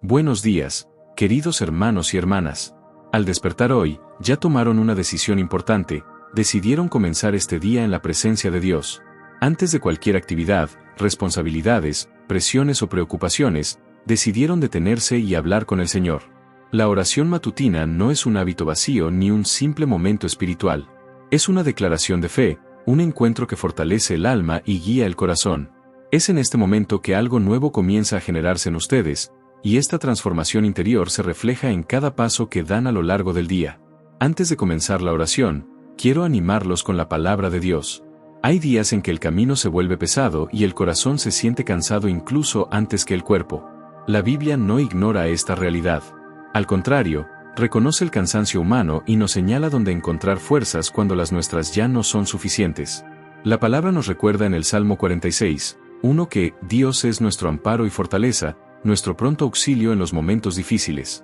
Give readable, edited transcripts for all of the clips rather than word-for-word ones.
Buenos días, queridos hermanos y hermanas. Al despertar hoy, ya tomaron una decisión importante, decidieron comenzar este día en la presencia de Dios. Antes de cualquier actividad, responsabilidades, presiones o preocupaciones, decidieron detenerse y hablar con el Señor. La oración matutina no es un hábito vacío ni un simple momento espiritual. Es una declaración de fe, un encuentro que fortalece el alma y guía el corazón. Es en este momento que algo nuevo comienza a generarse en ustedes, y esta transformación interior se refleja en cada paso que dan a lo largo del día. Antes de comenzar la oración, quiero animarlos con la palabra de Dios. Hay días en que el camino se vuelve pesado y el corazón se siente cansado incluso antes que el cuerpo. La Biblia no ignora esta realidad. Al contrario, reconoce el cansancio humano y nos señala dónde encontrar fuerzas cuando las nuestras ya no son suficientes. La palabra nos recuerda en el Salmo 46:1 que Dios es nuestro amparo y fortaleza, nuestro pronto auxilio en los momentos difíciles.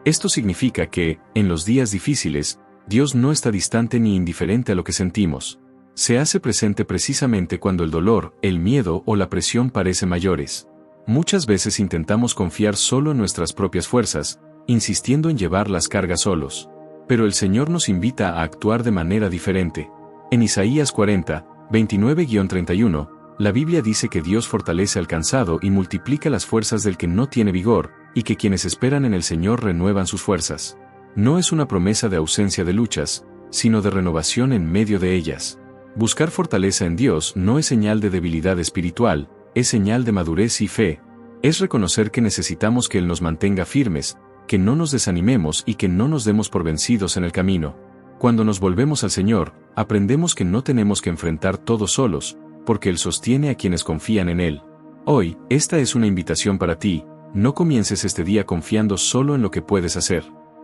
Esto significa que, en los días difíciles, Dios no está distante ni indiferente a lo que sentimos. Se hace presente precisamente cuando el dolor, el miedo o la presión parecen mayores. Muchas veces intentamos confiar solo en nuestras propias fuerzas, insistiendo en llevar las cargas solos. Pero el Señor nos invita a actuar de manera diferente. En Isaías 40:29-31, la Biblia dice que Dios fortalece al cansado y multiplica las fuerzas del que no tiene vigor, y que quienes esperan en el Señor renuevan sus fuerzas. No es una promesa de ausencia de luchas, sino de renovación en medio de ellas. Buscar fortaleza en Dios no es señal de debilidad espiritual, es señal de madurez y fe. Es reconocer que necesitamos que Él nos mantenga firmes, que no nos desanimemos y que no nos demos por vencidos en el camino. Cuando nos volvemos al Señor, aprendemos que no tenemos que enfrentar todo solos, porque Él sostiene a quienes confían en Él. Hoy, esta es una invitación para ti, no comiences este día confiando solo en lo que puedes hacer.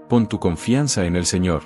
Pon tu confianza en el Señor.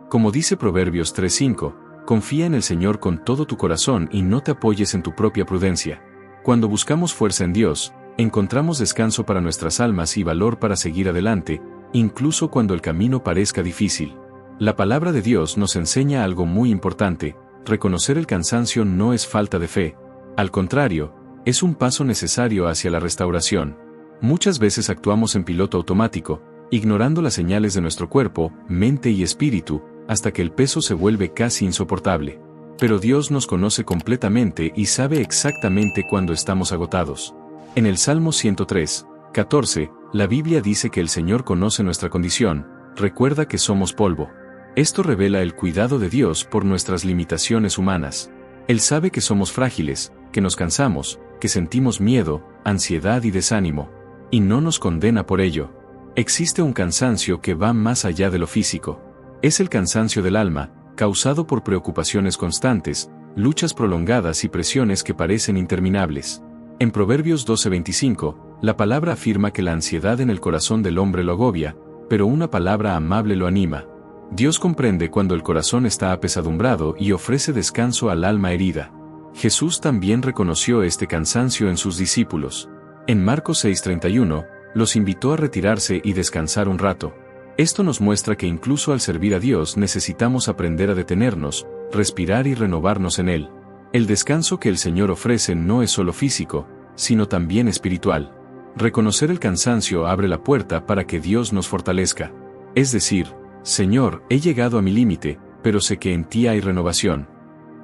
Como dice Proverbios 3:5, confía en el Señor con todo tu corazón y no te apoyes en tu propia prudencia. Cuando buscamos fuerza en Dios, encontramos descanso para nuestras almas y valor para seguir adelante, incluso cuando el camino parezca difícil. La palabra de Dios nos enseña algo muy importante: reconocer el cansancio no es falta de fe. Al contrario, es un paso necesario hacia la restauración. Muchas veces actuamos en piloto automático, ignorando las señales de nuestro cuerpo, mente y espíritu, hasta que el peso se vuelve casi insoportable. Pero Dios nos conoce completamente y sabe exactamente cuándo estamos agotados. En el Salmo 103:14, la Biblia dice que el Señor conoce nuestra condición, recuerda que somos polvo. Esto revela el cuidado de Dios por nuestras limitaciones humanas. Él sabe que somos frágiles, que nos cansamos, que sentimos miedo, ansiedad y desánimo. Y no nos condena por ello. Existe un cansancio que va más allá de lo físico. Es el cansancio del alma, causado por preocupaciones constantes, luchas prolongadas y presiones que parecen interminables. En Proverbios 12:25, la palabra afirma que la ansiedad en el corazón del hombre lo agobia, pero una palabra amable lo anima. Dios comprende cuando el corazón está apesadumbrado y ofrece descanso al alma herida. Jesús también reconoció este cansancio en sus discípulos. En Marcos 6:31, los invitó a retirarse y descansar un rato. Esto nos muestra que incluso al servir a Dios necesitamos aprender a detenernos, respirar y renovarnos en Él. El descanso que el Señor ofrece no es solo físico, sino también espiritual. Reconocer el cansancio abre la puerta para que Dios nos fortalezca. Es decir, Señor, he llegado a mi límite, pero sé que en ti hay renovación.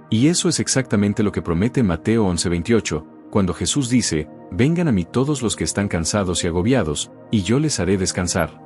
Y eso es exactamente lo que promete Mateo 11:28, cuando Jesús dice: vengan a mí todos los que están cansados y agobiados, y yo les haré descansar.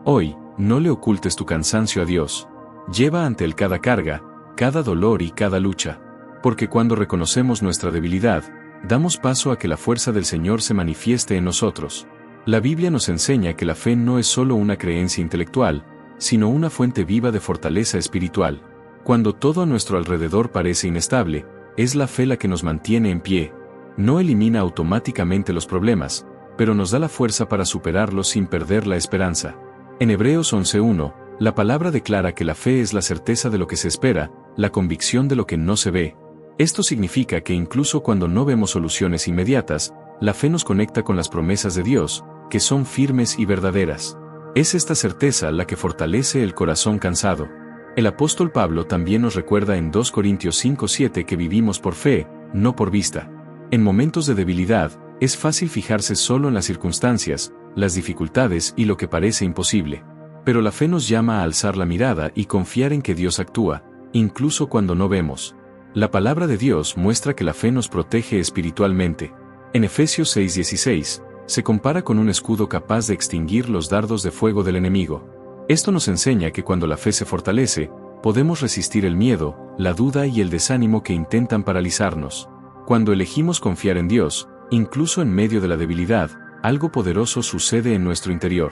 Hoy, no le ocultes tu cansancio a Dios. Lleva ante Él cada carga, cada dolor y cada lucha. Porque cuando reconocemos nuestra debilidad, damos paso a que la fuerza del Señor se manifieste en nosotros. La Biblia nos enseña que la fe no es solo una creencia intelectual, sino una fuente viva de fortaleza espiritual. Cuando todo a nuestro alrededor parece inestable, es la fe la que nos mantiene en pie. No elimina automáticamente los problemas, pero nos da la fuerza para superarlos sin perder la esperanza. En Hebreos 11:1, la palabra declara que la fe es la certeza de lo que se espera, la convicción de lo que no se ve. Esto significa que incluso cuando no vemos soluciones inmediatas, la fe nos conecta con las promesas de Dios, que son firmes y verdaderas. Es esta certeza la que fortalece el corazón cansado. El apóstol Pablo también nos recuerda en 2 Corintios 5:7 que vivimos por fe, no por vista. En momentos de debilidad, es fácil fijarse solo en las circunstancias, las dificultades y lo que parece imposible. Pero la fe nos llama a alzar la mirada y confiar en que Dios actúa, incluso cuando no vemos. La palabra de Dios muestra que la fe nos protege espiritualmente. En Efesios 6:16, se compara con un escudo capaz de extinguir los dardos de fuego del enemigo. Esto nos enseña que cuando la fe se fortalece, podemos resistir el miedo, la duda y el desánimo que intentan paralizarnos. Cuando elegimos confiar en Dios, incluso en medio de la debilidad, algo poderoso sucede en nuestro interior.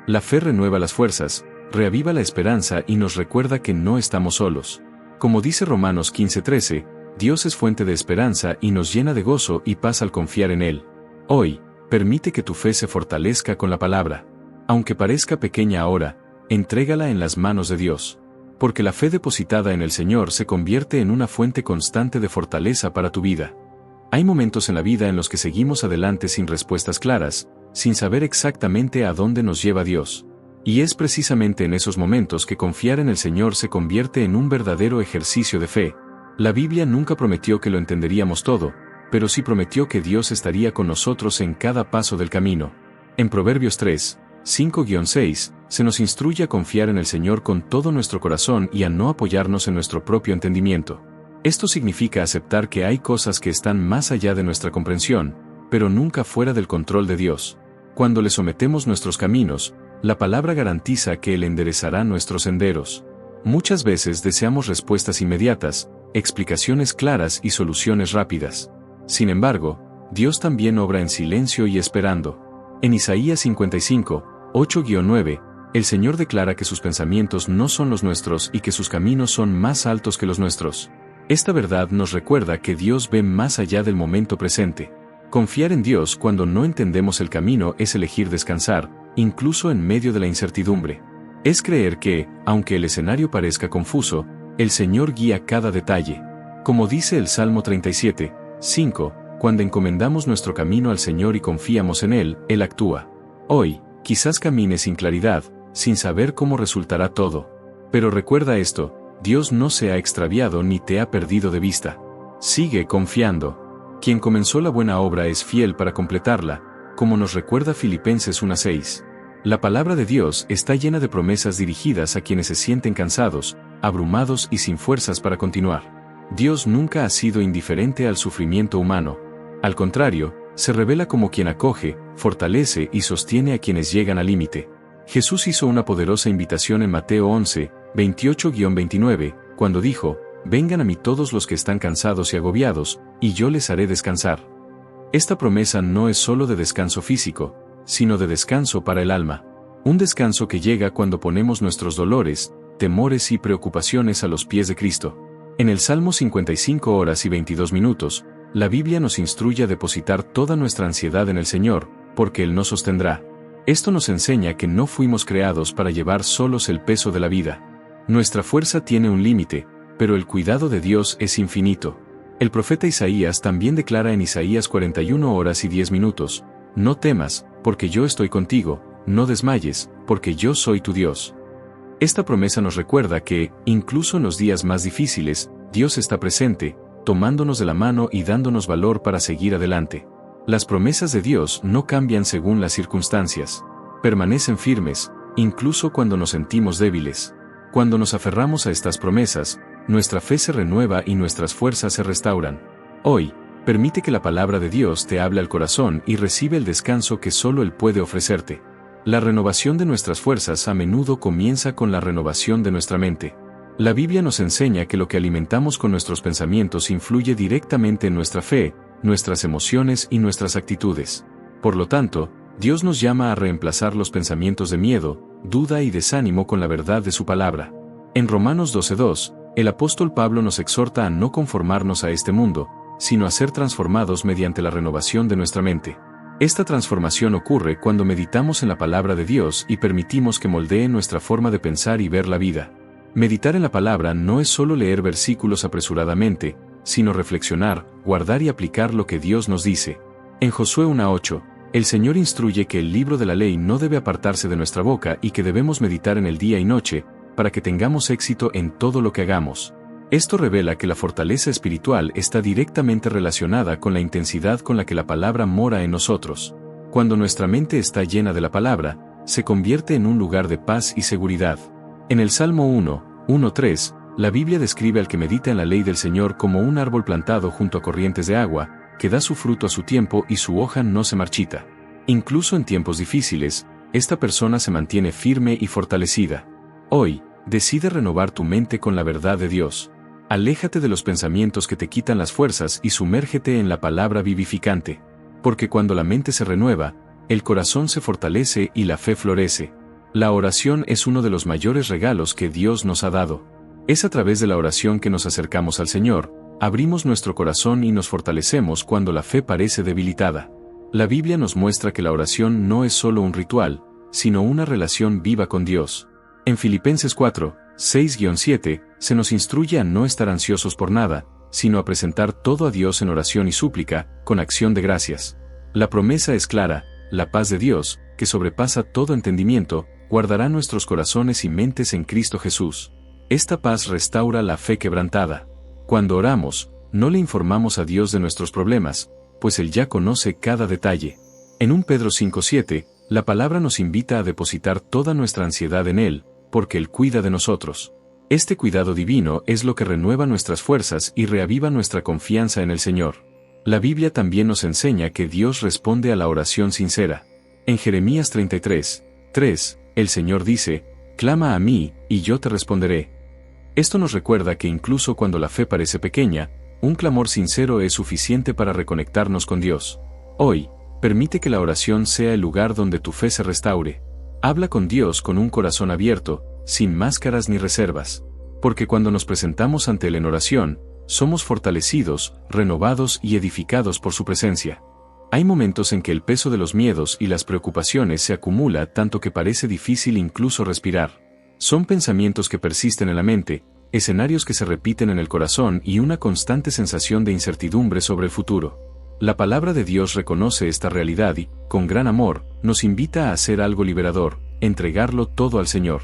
La fe renueva las fuerzas, reaviva la esperanza y nos recuerda que no estamos solos. Como dice Romanos 15:13, Dios es fuente de esperanza y nos llena de gozo y paz al confiar en Él. Hoy, permite que tu fe se fortalezca con la palabra. Aunque parezca pequeña ahora, entrégala en las manos de Dios. Porque la fe depositada en el Señor se convierte en una fuente constante de fortaleza para tu vida. Hay momentos en la vida en los que seguimos adelante sin respuestas claras, sin saber exactamente a dónde nos lleva Dios. Y es precisamente en esos momentos que confiar en el Señor se convierte en un verdadero ejercicio de fe. La Biblia nunca prometió que lo entenderíamos todo, pero sí prometió que Dios estaría con nosotros en cada paso del camino. En Proverbios 3:5-6, se nos instruye a confiar en el Señor con todo nuestro corazón y a no apoyarnos en nuestro propio entendimiento. Esto significa aceptar que hay cosas que están más allá de nuestra comprensión, pero nunca fuera del control de Dios. Cuando le sometemos nuestros caminos, la palabra garantiza que Él enderezará nuestros senderos. Muchas veces deseamos respuestas inmediatas, explicaciones claras y soluciones rápidas. Sin embargo, Dios también obra en silencio y esperando. En Isaías 55:8-9, el Señor declara que sus pensamientos no son los nuestros y que sus caminos son más altos que los nuestros. Esta verdad nos recuerda que Dios ve más allá del momento presente. Confiar en Dios cuando no entendemos el camino es elegir descansar, incluso en medio de la incertidumbre. Es creer que, aunque el escenario parezca confuso, el Señor guía cada detalle. Como dice el Salmo 37:5, cuando encomendamos nuestro camino al Señor y confiamos en Él, Él actúa. Hoy, quizás camines sin claridad, sin saber cómo resultará todo. Pero recuerda esto: Dios no se ha extraviado ni te ha perdido de vista. Sigue confiando. Quien comenzó la buena obra es fiel para completarla, como nos recuerda Filipenses 1:6. La palabra de Dios está llena de promesas dirigidas a quienes se sienten cansados, abrumados y sin fuerzas para continuar. Dios nunca ha sido indiferente al sufrimiento humano. Al contrario, se revela como quien acoge, fortalece y sostiene a quienes llegan al límite. Jesús hizo una poderosa invitación en Mateo 11:28-29, cuando dijo: «Vengan a mí todos los que están cansados y agobiados, y yo les haré descansar». Esta promesa no es solo de descanso físico, sino de descanso para el alma. Un descanso que llega cuando ponemos nuestros dolores, temores y preocupaciones a los pies de Cristo. En el Salmo 55:22, la Biblia nos instruye a depositar toda nuestra ansiedad en el Señor, porque Él nos sostendrá. Esto nos enseña que no fuimos creados para llevar solos el peso de la vida. Nuestra fuerza tiene un límite, pero el cuidado de Dios es infinito. El profeta Isaías también declara en Isaías 41:10: «No temas, porque yo estoy contigo, no desmayes, porque yo soy tu Dios». Esta promesa nos recuerda que, incluso en los días más difíciles, Dios está presente, tomándonos de la mano y dándonos valor para seguir adelante. Las promesas de Dios no cambian según las circunstancias. Permanecen firmes, incluso cuando nos sentimos débiles. Cuando nos aferramos a estas promesas, nuestra fe se renueva y nuestras fuerzas se restauran. Hoy, permite que la palabra de Dios te hable al corazón y recibe el descanso que solo Él puede ofrecerte. La renovación de nuestras fuerzas a menudo comienza con la renovación de nuestra mente. La Biblia nos enseña que lo que alimentamos con nuestros pensamientos influye directamente en nuestra fe, nuestras emociones y nuestras actitudes. Por lo tanto, Dios nos llama a reemplazar los pensamientos de miedo, duda y desánimo con la verdad de su palabra. En Romanos 12:2, el apóstol Pablo nos exhorta a no conformarnos a este mundo, sino a ser transformados mediante la renovación de nuestra mente. Esta transformación ocurre cuando meditamos en la palabra de Dios y permitimos que moldee nuestra forma de pensar y ver la vida. Meditar en la palabra no es solo leer versículos apresuradamente, sino reflexionar, guardar y aplicar lo que Dios nos dice. En Josué 1:8, el Señor instruye que el libro de la ley no debe apartarse de nuestra boca y que debemos meditar en él día y noche, para que tengamos éxito en todo lo que hagamos. Esto revela que la fortaleza espiritual está directamente relacionada con la intensidad con la que la palabra mora en nosotros. Cuando nuestra mente está llena de la palabra, se convierte en un lugar de paz y seguridad. En el Salmo 1:3, la Biblia describe al que medita en la ley del Señor como un árbol plantado junto a corrientes de agua, que da su fruto a su tiempo y su hoja no se marchita. Incluso en tiempos difíciles, esta persona se mantiene firme y fortalecida. Hoy, decide renovar tu mente con la verdad de Dios. Aléjate de los pensamientos que te quitan las fuerzas y sumérgete en la palabra vivificante. Porque cuando la mente se renueva, el corazón se fortalece y la fe florece. La oración es uno de los mayores regalos que Dios nos ha dado. Es a través de la oración que nos acercamos al Señor, abrimos nuestro corazón y nos fortalecemos cuando la fe parece debilitada. La Biblia nos muestra que la oración no es solo un ritual, sino una relación viva con Dios. En Filipenses 4:6-7, se nos instruye a no estar ansiosos por nada, sino a presentar todo a Dios en oración y súplica, con acción de gracias. La promesa es clara: la paz de Dios, que sobrepasa todo entendimiento, guardará nuestros corazones y mentes en Cristo Jesús. Esta paz restaura la fe quebrantada. Cuando oramos, no le informamos a Dios de nuestros problemas, pues Él ya conoce cada detalle. En 1 Pedro 5:7, la palabra nos invita a depositar toda nuestra ansiedad en Él, porque Él cuida de nosotros. Este cuidado divino es lo que renueva nuestras fuerzas y reaviva nuestra confianza en el Señor. La Biblia también nos enseña que Dios responde a la oración sincera. En Jeremías 33:3, el Señor dice: «Clama a mí, y yo te responderé». Esto nos recuerda que incluso cuando la fe parece pequeña, un clamor sincero es suficiente para reconectarnos con Dios. Hoy, permite que la oración sea el lugar donde tu fe se restaure. Habla con Dios con un corazón abierto, sin máscaras ni reservas. Porque cuando nos presentamos ante Él en oración, somos fortalecidos, renovados y edificados por su presencia. Hay momentos en que el peso de los miedos y las preocupaciones se acumula tanto que parece difícil incluso respirar. Son pensamientos que persisten en la mente, escenarios que se repiten en el corazón y una constante sensación de incertidumbre sobre el futuro. La palabra de Dios reconoce esta realidad y, con gran amor, nos invita a hacer algo liberador: entregarlo todo al Señor.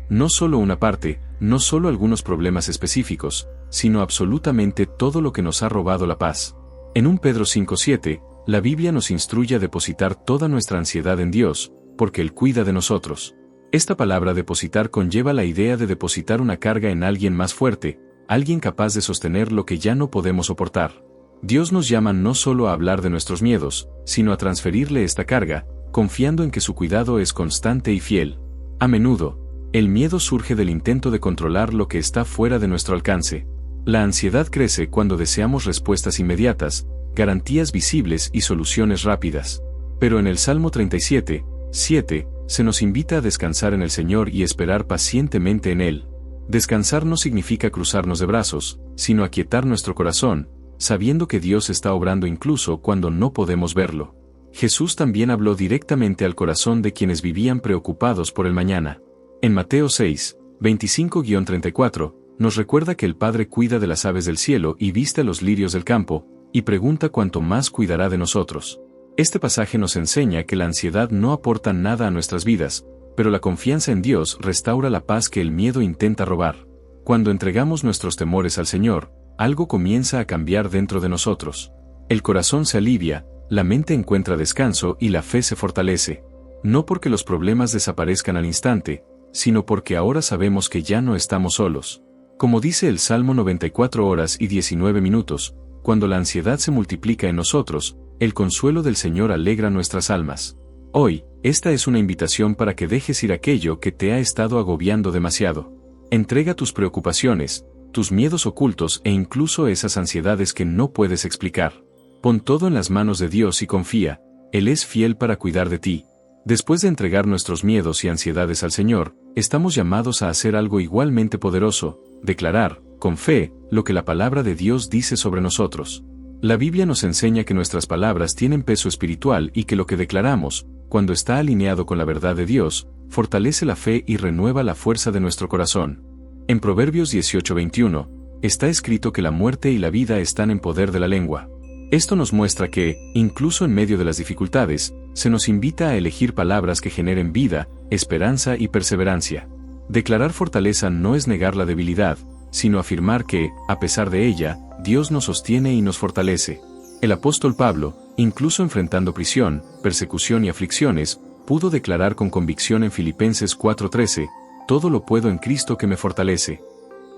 No solo una parte, no solo algunos problemas específicos, sino absolutamente todo lo que nos ha robado la paz. En 1 Pedro 5:7, la Biblia nos instruye a depositar toda nuestra ansiedad en Dios, porque Él cuida de nosotros. Esta palabra depositar conlleva la idea de depositar una carga en alguien más fuerte, alguien capaz de sostener lo que ya no podemos soportar. Dios nos llama no solo a hablar de nuestros miedos, sino a transferirle esta carga, confiando en que su cuidado es constante y fiel. A menudo, el miedo surge del intento de controlar lo que está fuera de nuestro alcance. La ansiedad crece cuando deseamos respuestas inmediatas, garantías visibles y soluciones rápidas. Pero en el Salmo 37:7, se nos invita a descansar en el Señor y esperar pacientemente en Él. Descansar no significa cruzarnos de brazos, sino aquietar nuestro corazón, sabiendo que Dios está obrando incluso cuando no podemos verlo. Jesús también habló directamente al corazón de quienes vivían preocupados por el mañana. En Mateo 6:25-34, nos recuerda que el Padre cuida de las aves del cielo y viste a los lirios del campo, y pregunta cuánto más cuidará de nosotros. Este pasaje nos enseña que la ansiedad no aporta nada a nuestras vidas, pero la confianza en Dios restaura la paz que el miedo intenta robar. Cuando entregamos nuestros temores al Señor, algo comienza a cambiar dentro de nosotros. El corazón se alivia, la mente encuentra descanso y la fe se fortalece. No porque los problemas desaparezcan al instante, sino porque ahora sabemos que ya no estamos solos. Como dice el Salmo 94:19, cuando la ansiedad se multiplica en nosotros, el consuelo del Señor alegra nuestras almas. Hoy, esta es una invitación para que dejes ir aquello que te ha estado agobiando demasiado. Entrega tus preocupaciones, tus miedos ocultos e incluso esas ansiedades que no puedes explicar. Pon todo en las manos de Dios y confía, Él es fiel para cuidar de ti. Después de entregar nuestros miedos y ansiedades al Señor, estamos llamados a hacer algo igualmente poderoso: declarar, con fe, lo que la palabra de Dios dice sobre nosotros. La Biblia nos enseña que nuestras palabras tienen peso espiritual y que lo que declaramos, cuando está alineado con la verdad de Dios, fortalece la fe y renueva la fuerza de nuestro corazón. En Proverbios 18:21, está escrito que la muerte y la vida están en poder de la lengua. Esto nos muestra que, incluso en medio de las dificultades, se nos invita a elegir palabras que generen vida, esperanza y perseverancia. Declarar fortaleza no es negar la debilidad, sino afirmar que, a pesar de ella, Dios nos sostiene y nos fortalece. El apóstol Pablo, Incluso enfrentando prisión, persecución y aflicciones, pudo declarar con convicción en Filipenses 4:13, todo lo puedo en Cristo que me fortalece.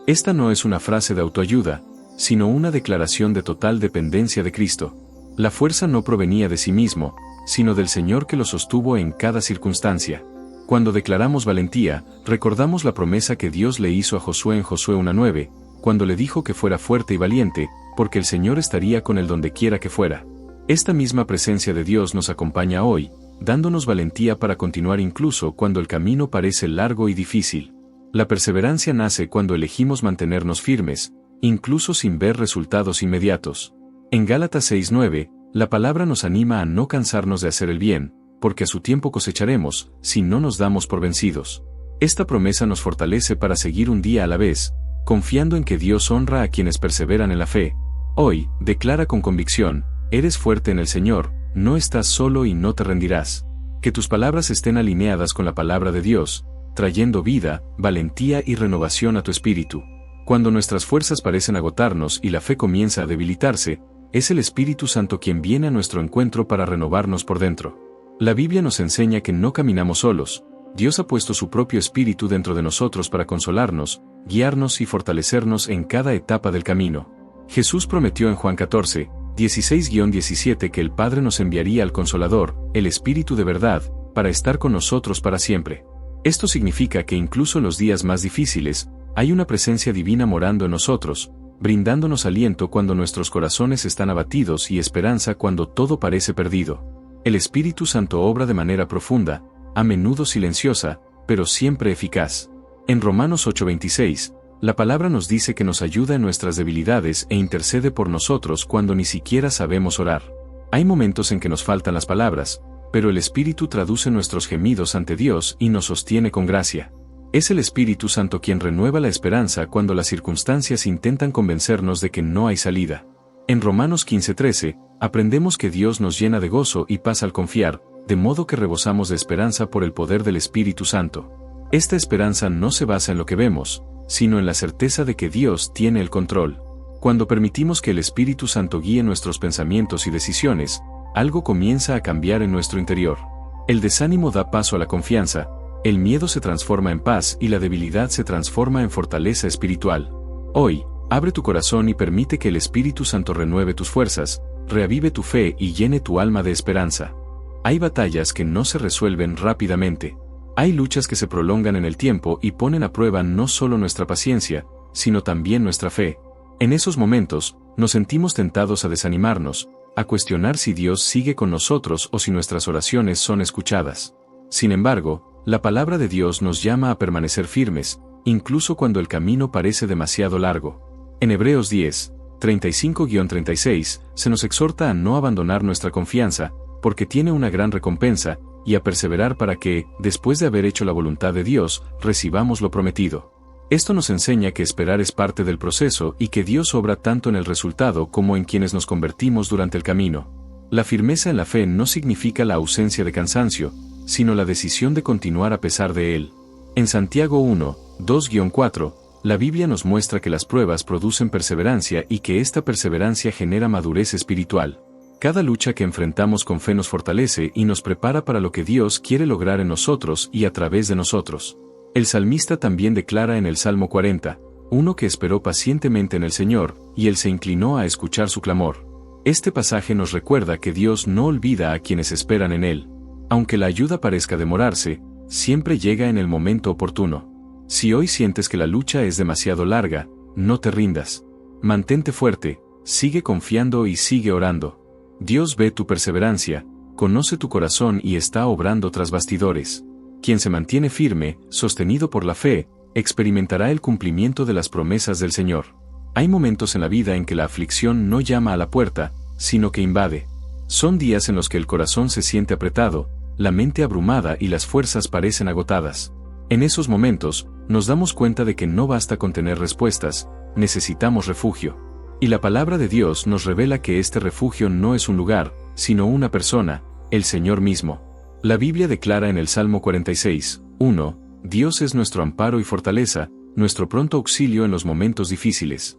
Esta no es una frase de autoayuda, sino una declaración de total dependencia de Cristo. La fuerza no provenía de sí mismo, sino del Señor que lo sostuvo en cada circunstancia. Cuando declaramos valentía, recordamos la promesa que Dios le hizo a Josué en Josué 1:9, cuando le dijo que fuera fuerte y valiente, porque el Señor estaría con él donde quiera que fuera. Esta misma presencia de Dios nos acompaña hoy, dándonos valentía para continuar incluso cuando el camino parece largo y difícil. La perseverancia nace cuando elegimos mantenernos firmes, incluso sin ver resultados inmediatos. En Gálatas 6:9, la palabra nos anima a no cansarnos de hacer el bien, porque a su tiempo cosecharemos, si no nos damos por vencidos. Esta promesa nos fortalece para seguir un día a la vez, confiando en que Dios honra a quienes perseveran en la fe. Hoy, declara con convicción, eres fuerte en el Señor, no estás solo y no te rendirás. Que tus palabras estén alineadas con la palabra de Dios, trayendo vida, valentía y renovación a tu espíritu. Cuando nuestras fuerzas parecen agotarnos y la fe comienza a debilitarse, es el Espíritu Santo quien viene a nuestro encuentro para renovarnos por dentro. La Biblia nos enseña que no caminamos solos. Dios ha puesto su propio Espíritu dentro de nosotros para consolarnos, guiarnos y fortalecernos en cada etapa del camino. Jesús prometió en Juan 14:16-17 que el Padre nos enviaría al Consolador, el Espíritu de verdad, para estar con nosotros para siempre. Esto significa que incluso en los días más difíciles, hay una presencia divina morando en nosotros, brindándonos aliento cuando nuestros corazones están abatidos y esperanza cuando todo parece perdido. El Espíritu Santo obra de manera profunda, a menudo silenciosa, pero siempre eficaz. En Romanos 8:26, la palabra nos dice que nos ayuda en nuestras debilidades e intercede por nosotros cuando ni siquiera sabemos orar. Hay momentos en que nos faltan las palabras, pero el Espíritu traduce nuestros gemidos ante Dios y nos sostiene con gracia. Es el Espíritu Santo quien renueva la esperanza cuando las circunstancias intentan convencernos de que no hay salida. En Romanos 15:13, aprendemos que Dios nos llena de gozo y paz al confiar, de modo que rebosamos de esperanza por el poder del Espíritu Santo. Esta esperanza no se basa en lo que vemos, sino en la certeza de que Dios tiene el control. Cuando permitimos que el Espíritu Santo guíe nuestros pensamientos y decisiones, algo comienza a cambiar en nuestro interior. El desánimo da paso a la confianza, el miedo se transforma en paz y la debilidad se transforma en fortaleza espiritual. Hoy, abre tu corazón y permite que el Espíritu Santo renueve tus fuerzas, reavive tu fe y llene tu alma de esperanza. Hay batallas que no se resuelven rápidamente. Hay luchas que se prolongan en el tiempo y ponen a prueba no solo nuestra paciencia, sino también nuestra fe. En esos momentos, nos sentimos tentados a desanimarnos, a cuestionar si Dios sigue con nosotros o si nuestras oraciones son escuchadas. Sin embargo, la palabra de Dios nos llama a permanecer firmes, incluso cuando el camino parece demasiado largo. En Hebreos 10:35-36, se nos exhorta a no abandonar nuestra confianza, porque tiene una gran recompensa, y a perseverar para que, después de haber hecho la voluntad de Dios, recibamos lo prometido. Esto nos enseña que esperar es parte del proceso y que Dios obra tanto en el resultado como en quienes nos convertimos durante el camino. La firmeza en la fe no significa la ausencia de cansancio, sino la decisión de continuar a pesar de él. En Santiago 1:2-4, la Biblia nos muestra que las pruebas producen perseverancia y que esta perseverancia genera madurez espiritual. Cada lucha que enfrentamos con fe nos fortalece y nos prepara para lo que Dios quiere lograr en nosotros y a través de nosotros. El salmista también declara en el Salmo 40:1 que esperó pacientemente en el Señor, y Él se inclinó a escuchar su clamor. Este pasaje nos recuerda que Dios no olvida a quienes esperan en Él. Aunque la ayuda parezca demorarse, siempre llega en el momento oportuno. Si hoy sientes que la lucha es demasiado larga, no te rindas. Mantente fuerte, sigue confiando y sigue orando. Dios ve tu perseverancia, conoce tu corazón y está obrando tras bastidores. Quien se mantiene firme, sostenido por la fe, experimentará el cumplimiento de las promesas del Señor. Hay momentos en la vida en que la aflicción no llama a la puerta, sino que invade. Son días en los que el corazón se siente apretado, la mente abrumada y las fuerzas parecen agotadas. En esos momentos, nos damos cuenta de que no basta con tener respuestas, necesitamos refugio. Y la palabra de Dios nos revela que este refugio no es un lugar, sino una persona, el Señor mismo. La Biblia declara en el Salmo 46:1, Dios es nuestro amparo y fortaleza, nuestro pronto auxilio en los momentos difíciles.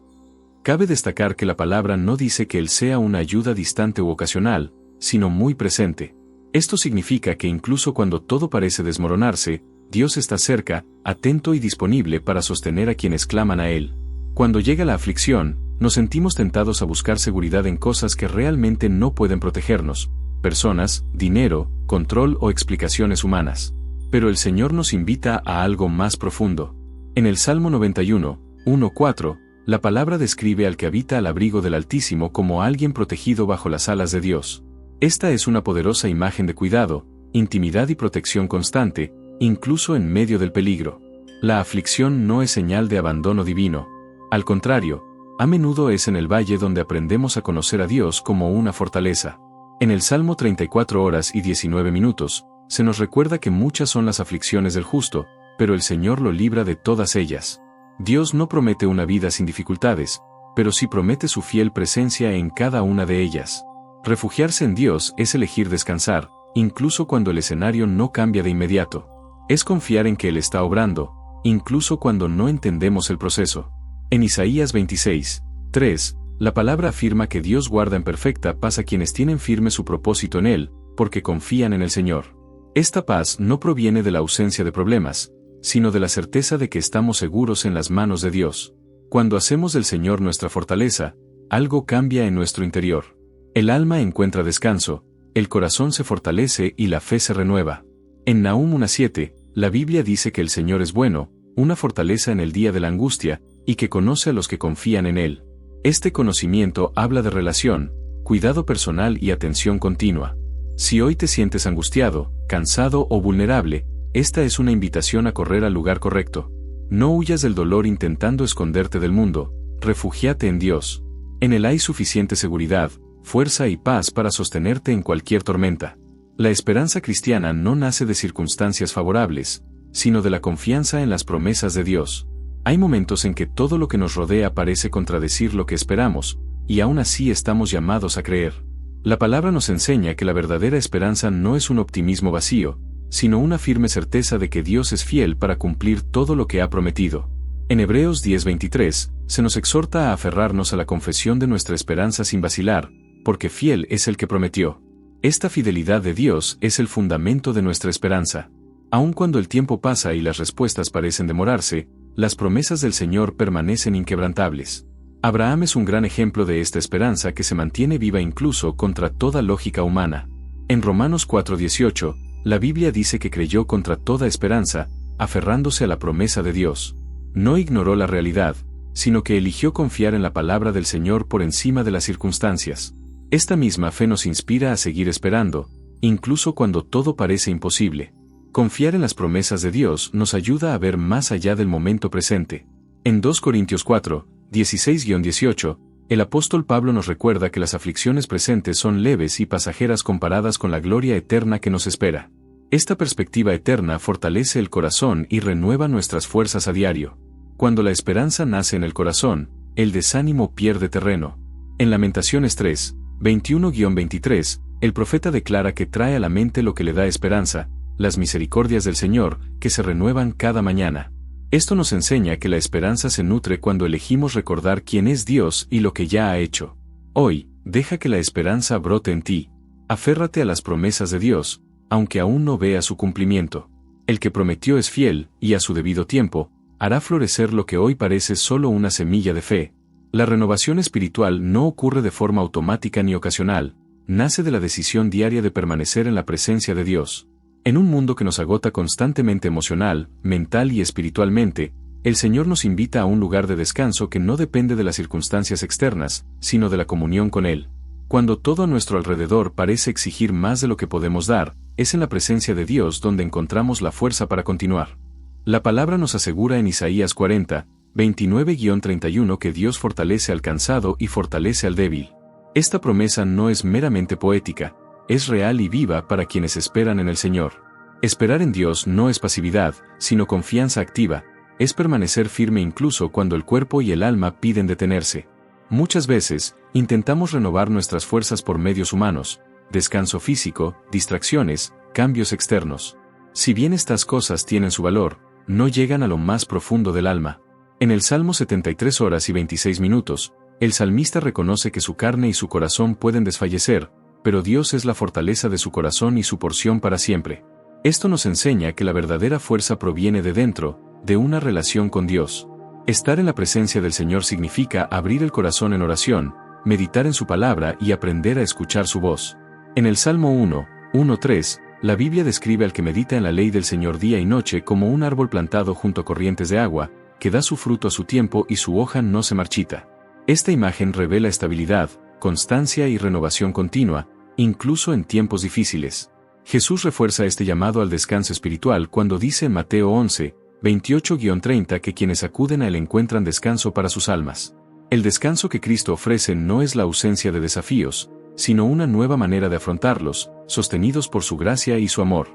Cabe destacar que la palabra no dice que Él sea una ayuda distante u ocasional, sino muy presente. Esto significa que incluso cuando todo parece desmoronarse, Dios está cerca, atento y disponible para sostener a quienes claman a Él. Cuando llega la aflicción, nos sentimos tentados a buscar seguridad en cosas que realmente no pueden protegernos: personas, dinero, control o explicaciones humanas. Pero el Señor nos invita a algo más profundo. En el Salmo 91, 1:4, la palabra describe al que habita al abrigo del Altísimo como alguien protegido bajo las alas de Dios. Esta es una poderosa imagen de cuidado, intimidad y protección constante, incluso en medio del peligro. La aflicción no es señal de abandono divino. Al contrario, a menudo es en el valle donde aprendemos a conocer a Dios como una fortaleza. En el Salmo 34 horas y 19 minutos, se nos recuerda que muchas son las aflicciones del justo, pero el Señor lo libra de todas ellas. Dios no promete una vida sin dificultades, pero sí promete su fiel presencia en cada una de ellas. Refugiarse en Dios es elegir descansar, incluso cuando el escenario no cambia de inmediato. Es confiar en que Él está obrando, incluso cuando no entendemos el proceso. En Isaías 26, 3, la palabra afirma que Dios guarda en perfecta paz a quienes tienen firme su propósito en Él, porque confían en el Señor. Esta paz no proviene de la ausencia de problemas, sino de la certeza de que estamos seguros en las manos de Dios. Cuando hacemos del Señor nuestra fortaleza, algo cambia en nuestro interior. El alma encuentra descanso, el corazón se fortalece y la fe se renueva. En Nahum 1:7, la Biblia dice que el Señor es bueno, una fortaleza en el día de la angustia, y que conoce a los que confían en Él. Este conocimiento habla de relación, cuidado personal y atención continua. Si hoy te sientes angustiado, cansado o vulnerable, esta es una invitación a correr al lugar correcto. No huyas del dolor intentando esconderte del mundo, refúgiate en Dios. En Él hay suficiente seguridad, fuerza y paz para sostenerte en cualquier tormenta. La esperanza cristiana no nace de circunstancias favorables, sino de la confianza en las promesas de Dios. Hay momentos en que todo lo que nos rodea parece contradecir lo que esperamos, y aún así estamos llamados a creer. La palabra nos enseña que la verdadera esperanza no es un optimismo vacío, sino una firme certeza de que Dios es fiel para cumplir todo lo que ha prometido. En Hebreos 10:23, se nos exhorta a aferrarnos a la confesión de nuestra esperanza sin vacilar, porque fiel es el que prometió. Esta fidelidad de Dios es el fundamento de nuestra esperanza. Aun cuando el tiempo pasa y las respuestas parecen demorarse, las promesas del Señor permanecen inquebrantables. Abraham es un gran ejemplo de esta esperanza que se mantiene viva incluso contra toda lógica humana. En Romanos 4:18, la Biblia dice que creyó contra toda esperanza, aferrándose a la promesa de Dios. No ignoró la realidad, sino que eligió confiar en la palabra del Señor por encima de las circunstancias. Esta misma fe nos inspira a seguir esperando, incluso cuando todo parece imposible. Confiar en las promesas de Dios nos ayuda a ver más allá del momento presente. En 2 Corintios 4, 16-18, el apóstol Pablo nos recuerda que las aflicciones presentes son leves y pasajeras comparadas con la gloria eterna que nos espera. Esta perspectiva eterna fortalece el corazón y renueva nuestras fuerzas a diario. Cuando la esperanza nace en el corazón, el desánimo pierde terreno. En Lamentaciones 3, 21-23, el profeta declara que trae a la mente lo que le da esperanza, las misericordias del Señor, que se renuevan cada mañana. Esto nos enseña que la esperanza se nutre cuando elegimos recordar quién es Dios y lo que ya ha hecho. Hoy, deja que la esperanza brote en ti. Aférrate a las promesas de Dios, aunque aún no veas su cumplimiento. El que prometió es fiel, y a su debido tiempo, hará florecer lo que hoy parece solo una semilla de fe. La renovación espiritual no ocurre de forma automática ni ocasional, nace de la decisión diaria de permanecer en la presencia de Dios. En un mundo que nos agota constantemente emocional, mental y espiritualmente, el Señor nos invita a un lugar de descanso que no depende de las circunstancias externas, sino de la comunión con Él. Cuando todo a nuestro alrededor parece exigir más de lo que podemos dar, es en la presencia de Dios donde encontramos la fuerza para continuar. La palabra nos asegura en Isaías 40, 29-31 que Dios fortalece al cansado y fortalece al débil. Esta promesa no es meramente poética, es real y viva para quienes esperan en el Señor. Esperar en Dios no es pasividad, sino confianza activa, es permanecer firme incluso cuando el cuerpo y el alma piden detenerse. Muchas veces, intentamos renovar nuestras fuerzas por medios humanos, descanso físico, distracciones, cambios externos. Si bien estas cosas tienen su valor, no llegan a lo más profundo del alma. En el Salmo 73 horas y 26 minutos, el salmista reconoce que su carne y su corazón pueden desfallecer, pero Dios es la fortaleza de su corazón y su porción para siempre. Esto nos enseña que la verdadera fuerza proviene de dentro, de una relación con Dios. Estar en la presencia del Señor significa abrir el corazón en oración, meditar en su palabra y aprender a escuchar su voz. En el Salmo 1:3, la Biblia describe al que medita en la ley del Señor día y noche como un árbol plantado junto a corrientes de agua, que da su fruto a su tiempo y su hoja no se marchita. Esta imagen revela estabilidad, constancia y renovación continua, incluso en tiempos difíciles. Jesús refuerza este llamado al descanso espiritual cuando dice en Mateo 11:28-30 que quienes acuden a Él encuentran descanso para sus almas. El descanso que Cristo ofrece no es la ausencia de desafíos, sino una nueva manera de afrontarlos, sostenidos por su gracia y su amor.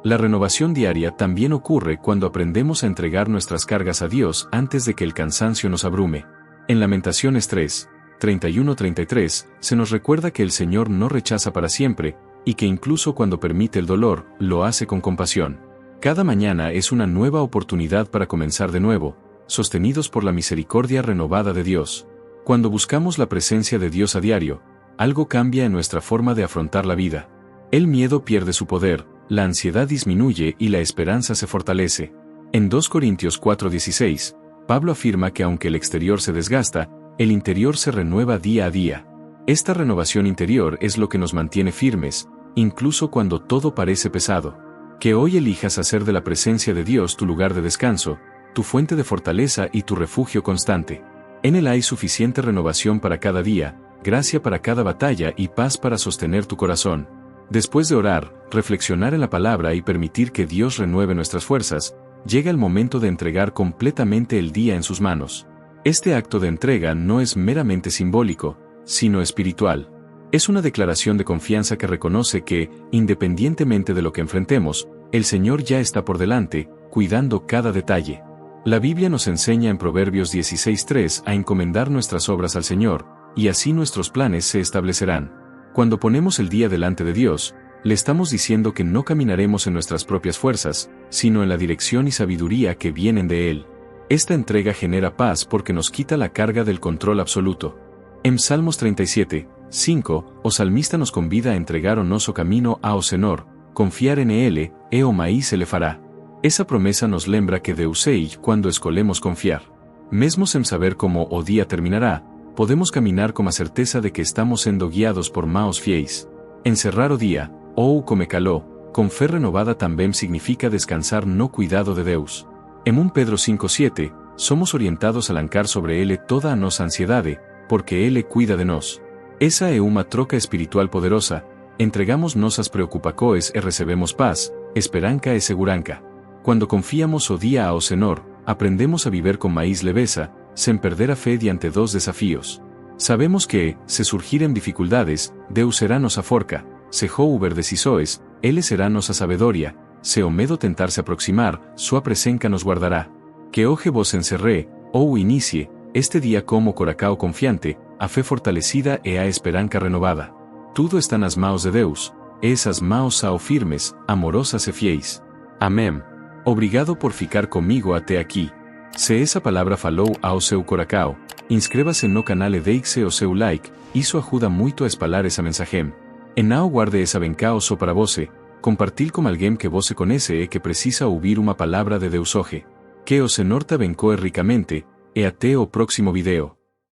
La renovación diaria también ocurre cuando aprendemos a entregar nuestras cargas a Dios antes de que el cansancio nos abrume. En Lamentaciones 3:31-33, se nos recuerda que el Señor no rechaza para siempre, y que incluso cuando permite el dolor, lo hace con compasión. Cada mañana es una nueva oportunidad para comenzar de nuevo, sostenidos por la misericordia renovada de Dios. Cuando buscamos la presencia de Dios a diario, algo cambia en nuestra forma de afrontar la vida. El miedo pierde su poder, la ansiedad disminuye y la esperanza se fortalece. En 2 Corintios 4:16, Pablo afirma que aunque el exterior se desgasta, el interior se renueva día a día. Esta renovación interior es lo que nos mantiene firmes, incluso cuando todo parece pesado. Que hoy elijas hacer de la presencia de Dios tu lugar de descanso, tu fuente de fortaleza y tu refugio constante. En Él hay suficiente renovación para cada día, gracia para cada batalla y paz para sostener tu corazón. Después de orar, reflexionar en la palabra y permitir que Dios renueve nuestras fuerzas, llega el momento de entregar completamente el día en sus manos. Este acto de entrega no es meramente simbólico, sino espiritual. Es una declaración de confianza que reconoce que, independientemente de lo que enfrentemos, el Señor ya está por delante, cuidando cada detalle. La Biblia nos enseña en Proverbios 16:3 a encomendar nuestras obras al Señor, y así nuestros planes se establecerán. Cuando ponemos el día delante de Dios, le estamos diciendo que no caminaremos en nuestras propias fuerzas, sino en la dirección y sabiduría que vienen de Él. Esta entrega genera paz porque nos quita la carga del control absoluto. En Salmos 37:5, o salmista nos convida a entregar o noso camino a o Senor, confiar en Él, o maíz se le fará. Esa promesa nos lembra que deusei cuando escolemos confiar. Mesmo sem saber cómo o día terminará, podemos caminar con la certeza de que estamos siendo guiados por maos fiéis. Encerrar o día, ou come caló, con fe renovada también significa descansar no cuidado de Deus. En 1 Pedro 5:7, somos orientados a lancar sobre Él toda a nosa ansiedade, porque Él cuida de nos. Esa é uma troca espiritual poderosa, entregamos nosas preocupacoes e recebemos paz, esperanca e seguranca. Cuando confiamos o día ao Senor, aprendemos a vivir con maíz leveza, sin perder a fe diante dos desafíos. Sabemos que, se surgiren dificultades, Deus será nosa forca, se houver decisoes, Él será nosa sabedoria, se o medo tentarse aproximar, sua presenca nos guardará. Que hoje vos encerré, ou inicie, este día como coracao confiante, a fe fortalecida e a esperanca renovada. Tudo está nas maos de Deus, esas maos sao firmes, amorosas e fiéis. Amém. Obrigado por ficar comigo até aqui. Se essa palavra falou ao seu coracao, inscreva-se no canal e deixe o seu like, isso ajuda muito a espalhar essa mensagem. E não guarde essa bencao só para você, compartil com alguém que você conhece e que precisa ouvir uma palavra de Deus hoje. Que o Senhor te abençoe ricamente, e até o próximo video.